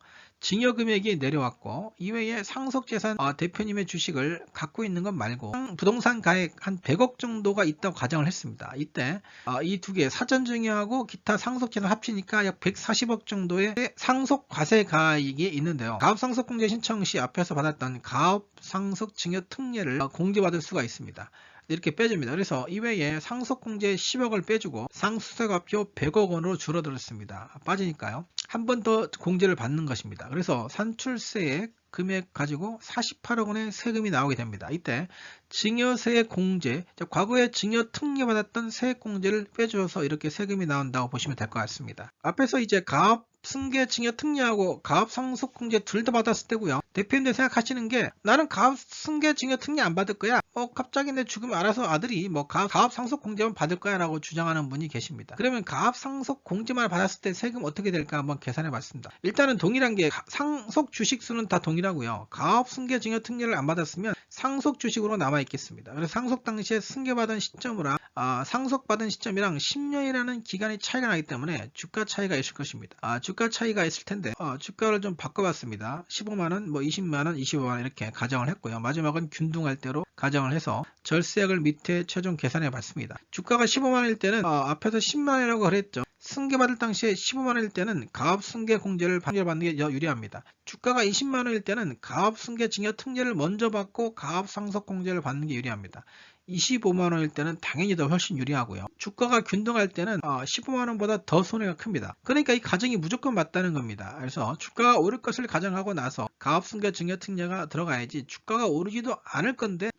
증여금액이 내려왔고 이외에 상속재산 대표님의 주식을 갖고 있는 것 말고 부동산 가액 한 100억 정도가 있다고 가정을 했습니다. 이때 이 두 개 사전증여하고 기타 상속재산 합치니까 약 140억 정도의 상속과세가액이 있는데요. 가압상속공제 신청 시 앞에서 받았던 가압상속증여 특례를 공제받을 수가 있습니다. 이렇게 빼줍니다. 그래서 이외에 상속공제 10억을 빼주고 상수세가표 100억 원으로 줄어들었습니다. 빠지니까요. 한 번 더 공제를 받는 것입니다. 그래서 산출세액 금액 가지고 48억 원의 세금이 나오게 됩니다. 이때 증여세액 공제, 과거에 증여 특례 받았던 세액 공제를 빼줘서 이렇게 세금이 나온다고 보시면 될 것 같습니다. 앞에서 이제 가압 승계 증여 특례하고 가압 상속공제 둘 다 받았을 때고요. 대표님들 생각하시는 게 나는 가압 승계 증여 특례 안 받을 거야. 갑자기 내 죽으면 알아서 아들이 가압 상속공제만 받을 거야 라고 주장하는 분이 계십니다. 그러면 가압 상속공제만 받았을 때 세금 어떻게 될까 한번 계산해 봤습니다. 일단은 동일한 게 상속 주식수는 다 동일하고요. 가압 승계 증여 특례를 안 받았으면 상속 주식으로 남아 있겠습니다. 그래서 상속 당시에 승계받은 시점이랑 상속받은 시점이랑 10년이라는 기간의 차이가 나기 때문에 주가 차이가 있을 것입니다. 주가 차이가 있을 텐데 주가를 좀 바꿔봤습니다. 15만원, 20만원, 25만원 이렇게 가정을 했고요. 마지막은 균등할 대로 가정을 해서 절세액을 밑에 최종 계산해 봤습니다. 주가가 15만원일 때는 앞에서 10만원이라고 그랬죠. 승계받을 당시에 15만원일 때는 가압승계 공제를 받는 게 유리합니다. 주가가 20만원일 때는 가압승계 증여 특례를 먼저 받고 가압상속 공제를 받는 게 유리합니다. 25만원일 때는 당연히 더 훨씬 유리하고요. 주가가 균등할 때는 15만원보다 더 손해가 큽니다. 그러니까 이 가정이 무조건 맞다는 겁니다. 그래서 주가가 오를 것을 가정하고 나서 가압승계 증여 특례가 들어가야지 주가가 오르지도 않을 건데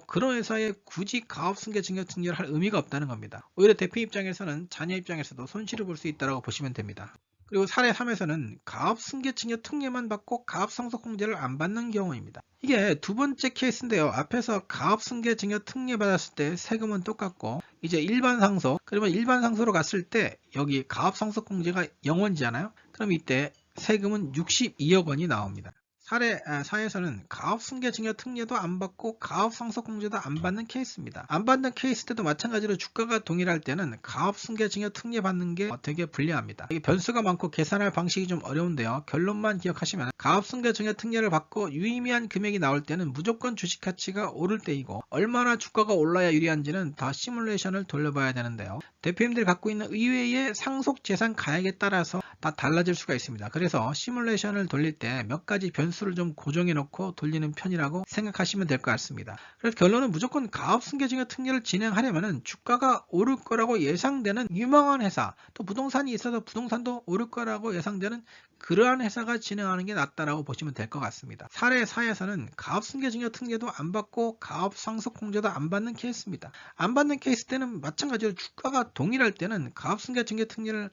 그런 회사에 굳이 가압승계 증여 특례를 할 의미가 없다는 겁니다. 오히려 대표 입장에서는 자녀 입장에서도 손실을 볼 수 있다고 보시면 됩니다. 그리고 사례 3에서는 가압승계 증여 특례만 받고 가압상속공제를 안 받는 경우입니다. 이게 두 번째 케이스인데요. 앞에서 가압승계 증여 특례 받았을 때 세금은 똑같고 이제 일반 상속, 그러면 일반 상속으로 갔을 때 여기 가압상속공제가 0원이잖아요. 그럼 이때 세금은 62억 원이 나옵니다. 사례 4에서는 가압승계 증여 특례도 안 받고 가압상속공제도 안 받는 케이스입니다. 안 받는 케이스 때도 마찬가지로 주가가 동일할 때는 가압승계 증여 특례 받는 게 되게 불리합니다. 이게 변수가 많고 계산할 방식이 좀 어려운데요. 결론만 기억하시면 가압승계 증여 특례를 받고 유의미한 금액이 나올 때는 무조건 주식 가치가 오를 때이고 얼마나 주가가 올라야 유리한지는 다 시뮬레이션을 돌려봐야 되는데요. 대표님들이 갖고 있는 의외의 상속재산 가액에 따라서 다 달라질 수가 있습니다. 그래서 시뮬레이션을 돌릴 때 몇 가지 변수를 좀 고정해 놓고 돌리는 편이라고 생각하시면 될 것 같습니다. 그래서 결론은 무조건 가압승계 증여 특례를 진행하려면 주가가 오를 거라고 예상되는 유망한 회사, 또 부동산이 있어서 부동산도 오를 거라고 예상되는 그러한 회사가 진행하는 게 낫다라고 보시면 될 것 같습니다. 사례 4에서는 가압승계 증여 특례도 안 받고 가압상속공제도 안 받는 케이스입니다. 안 받는 케이스 때는 마찬가지로 주가가 동일할 때는 가압승계 증여 특례를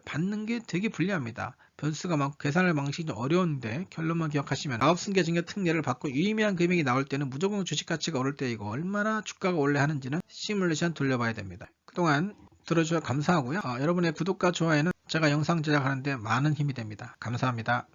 받는 게 되게 불리합니다. 변수가 많고 계산할 방식이 좀 어려운데 결론만 기억하시면 가압승계 증여 특례를 받고 유의미한 금액이 나올 때는 무조건 주식 가치가 오를 때이고 얼마나 주가가 올래 하는지는 시뮬레이션 돌려봐야 됩니다. 그동안 들어주셔서 감사하고요. 여러분의 구독과 좋아요는 제가 영상 제작하는데 많은 힘이 됩니다. 감사합니다.